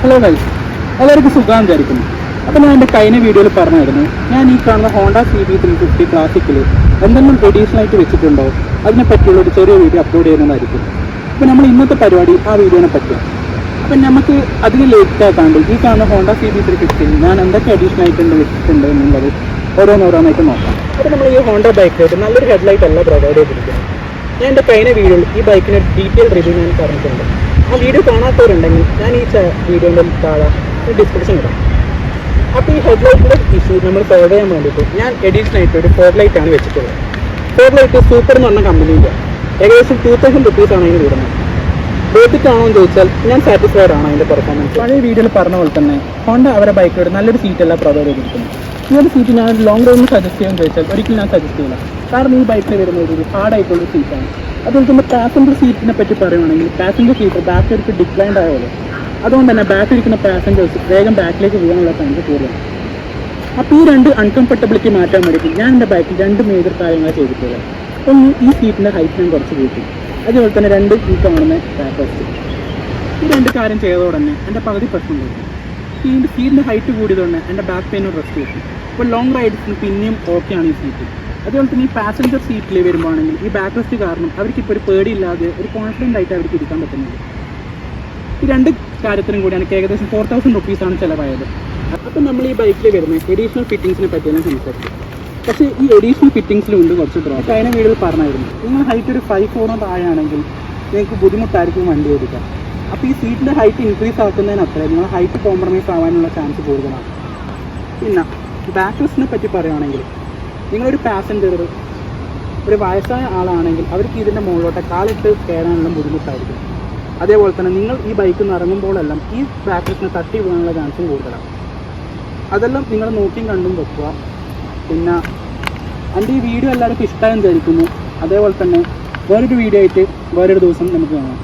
Hello guys, എല്ലാവർക്കും സുഖം വിചാരിക്കുന്നു. അപ്പോൾ ഞാൻ എൻ്റെ കഴിഞ്ഞ വീഡിയോയിൽ പറഞ്ഞായിരുന്നു, ഞാൻ ഈ കാണുന്ന ഹോണ്ട CB350 ക്ലാസിക്കിൽ എന്തെങ്കിലും ട്രഡീഷണൽ ആയിട്ട് വെച്ചിട്ടുണ്ടോ അതിനെപ്പറ്റിയുള്ള ഒരു ചെറിയ വീഡിയോ അപ്ലോഡ് ചെയ്യുന്നതായിരിക്കും. അപ്പോൾ നമ്മൾ ഇന്നത്തെ പരിപാടി ആ വീഡിയോനെ പറ്റിയാണ്. അപ്പം നമുക്ക് അതിന് ലേറ്റ് ആക്കാണ്ട് ഈ കാണുന്ന ഹോണ്ട CB350 ഞാൻ എന്തൊക്കെ അഡീഷണൽ ആയിട്ടുണ്ട് വെച്ചിട്ടുണ്ട് എന്നുള്ളത് ഓരോന്നോരോന്നായിട്ട് നോക്കാം. അപ്പോൾ നമ്മൾ ഈ ഹോണ്ട ബൈക്കിലായിട്ട് നല്ലൊരു ഹെഡ്ലൈറ്റ് അല്ല പ്രൊവൈഡ് ചെയ്തിരിക്കുന്നത്. ഞാൻ എൻ്റെ കഴിഞ്ഞ വീഡിയോയിൽ ഈ ബൈക്കിന് ഡീറ്റെയിൽ റിവ്യൂ ഞാൻ പറഞ്ഞിട്ടുണ്ട്. ആ വീഡിയോ കാണാത്തവരുണ്ടെങ്കിൽ ഞാൻ ഈ വീഡിയോൻ്റെ താഴെ ഡിസ്ക്രിപ്ഷൻ ഇടാം. അപ്പോൾ ഈ ഹെഡ്ലൈറ്റിൻ്റെ ഇഷ്യൂ നമ്മൾ സോൾവ് ചെയ്യാൻ വേണ്ടിയിട്ട് ഞാൻ എഡീഷണൽ ആയിട്ട് ഒരു ഫോഗ് ലൈറ്റാണ് വെച്ചിട്ടുള്ളത്. ഫോഗ് ലൈറ്റ് സൂപ്പർ എന്ന് പറഞ്ഞ കമ്പനിയില്ല, ഏകദേശം 2000 റുപ്പീസാണ് അതിന് വരുന്നത്. ബേസിക്കാണോ എന്ന് ചോദിച്ചാൽ ഞാൻ സാറ്റിസ്ഫൈഡ് ആണ് അതിൻ്റെ പെർഫോമൻസ്. പഴയ വീഡിയോയിൽ പറഞ്ഞ പോലെ തന്നെ ഹോണ്ട അവരുടെ ബൈക്കിലൂടെ നല്ലൊരു സീറ്റല്ല പ്രൊവൈഡ് ചെയ്തിരിക്കുന്നത്. ഈ ഒരു സീറ്റ് ഞാൻ ലോങ് റൈഡിന് സജസ്റ്റ് ചെയ്യാൻ ചോദിച്ചാൽ ഒരിക്കലും ഞാൻ സജസ്റ്റ് ചെയ്യില്ല. കാരണം ഈ ബൈക്കിൽ വരുന്ന ഒരു ഹാർഡായിട്ടുള്ള സീറ്റാണ്. അതുപോലെ തന്നെ പാസഞ്ചർ സീറ്റിനെ പറ്റി പറയുകയാണെങ്കിൽ പാസഞ്ചർ സീറ്റ് ബാക്ക് ഒരു ഡിക്ലൈൻഡ് ആയ പോലെ, അതുകൊണ്ട് തന്നെ ബാക്ക് ഇരിക്കുന്ന പാസഞ്ചേഴ്സ് വേഗം ബാക്കിലേക്ക് വീഴാനുള്ള ചാൻസ് കൂടുതലാണ്. അപ്പോൾ ഈ രണ്ട് അൺകംഫർട്ടബിലിറ്റി മാറ്റാൻ വേണ്ടിയിട്ട് ഞാൻ എൻ്റെ ബൈക്കിൽ 2 മേജർ കാര്യങ്ങൾ ചെയ്തിട്ടുള്ളത്. ഒന്ന്, ഈ സീറ്റിൻ്റെ ഹൈറ്റ് ഞാൻ കുറച്ച് കൂട്ടി. അതുപോലെ തന്നെ 2 ഈ കാണുന്ന ബാക്ക്. ഈ 2 കാര്യം ചെയ്തതോടെ തന്നെ എൻ്റെ പകുതി പ്രശ്നം കിട്ടും. ഈ സീറ്റിൻ്റെ ഹൈറ്റ് കൂടിയതുകൊണ്ട് എൻ്റെ ബാക്ക് പെയിനോട് റെസ്റ്റ് കിട്ടും. അപ്പോൾ ലോങ് റൈഡ്സിന് പിന്നെയും ഓക്കെയാണ് ഈ സീറ്റ്. അതുപോലെ തന്നെ ഈ പാസഞ്ചർ സീറ്റിൽ വരുമ്പോഴാണെങ്കിൽ ഈ ബാക്ക് റെസ്റ്റ് കാരണം അവർക്കിപ്പോൾ ഒരു പേടിയില്ലാതെ ഒരു കോൺഫിഡൻ്റ് ആയിട്ട് അവർക്ക് ഇരിക്കാൻ പറ്റുന്നത്. ഈ 2 കാര്യത്തിനും കൂടി എനിക്ക് ഏകദേശം 4000 റുപ്പീസാണ് ചിലവായത്. അപ്പോൾ നമ്മൾ ഈ ബൈക്കിൽ വരുന്ന എഡീഷണൽ ഫിറ്റിങ്സിനെ പറ്റിയാണ് സംസാരിച്ചത്. പക്ഷേ ഈ എഡീഷണൽ ഫിറ്റിങ്സിലുണ്ട് കുറച്ച് ഡ്രോപ്പ്. അതിനെ വീഡിയോയിൽ പറഞ്ഞായിരുന്നു, നിങ്ങൾ ഹൈറ്റ് ഒരു 5'4" താഴെയാണെങ്കിൽ നിങ്ങൾക്ക് ബുദ്ധിമുട്ടായിരിക്കും വണ്ടി ഓടിക്കാൻ. അപ്പോൾ ഈ സീറ്റിൻ്റെ ഹൈറ്റ് ഇൻക്രീസ് ആക്കുന്നതിന് അത്ര നിങ്ങൾ ഹൈറ്റ് കോംപ്രമൈസ് ആവാനുള്ള ചാൻസ് കൂടുതലാണ്. പിന്നെ ബാക്ക് റെസ്റ്റിനെ പറ്റി പറയുകയാണെങ്കിൽ നിങ്ങളൊരു പാസഞ്ചർ ഒരു വയസ്സായ ആളാണെങ്കിൽ അവർക്ക് ഇതിൻ്റെ മുകളിലോട്ട് കാലിട്ട് കയറാനുള്ള ബുദ്ധിമുട്ടായിരിക്കും. അതേപോലെ തന്നെ നിങ്ങൾ ഈ ബൈക്കിൽ നിന്ന് ഇറങ്ങുമ്പോഴെല്ലാം ഈ ബാക്ക് റെസ്റ്റിനെ തട്ടി വീഴാനുള്ള ചാൻസും കൂടുതലാണ്. അതെല്ലാം നിങ്ങൾ നോക്കിയും കണ്ടും വെക്കുക. പിന്നെ എൻ്റെ ഈ വീഡിയോ എല്ലാവർക്കും ഇഷ്ടമായെന്ന് ധരിക്കുന്നു. അതേപോലെ തന്നെ വേറൊരു വീഡിയോ ആയിട്ട് വേറൊരു ദിവസം നമുക്ക് കാണാം.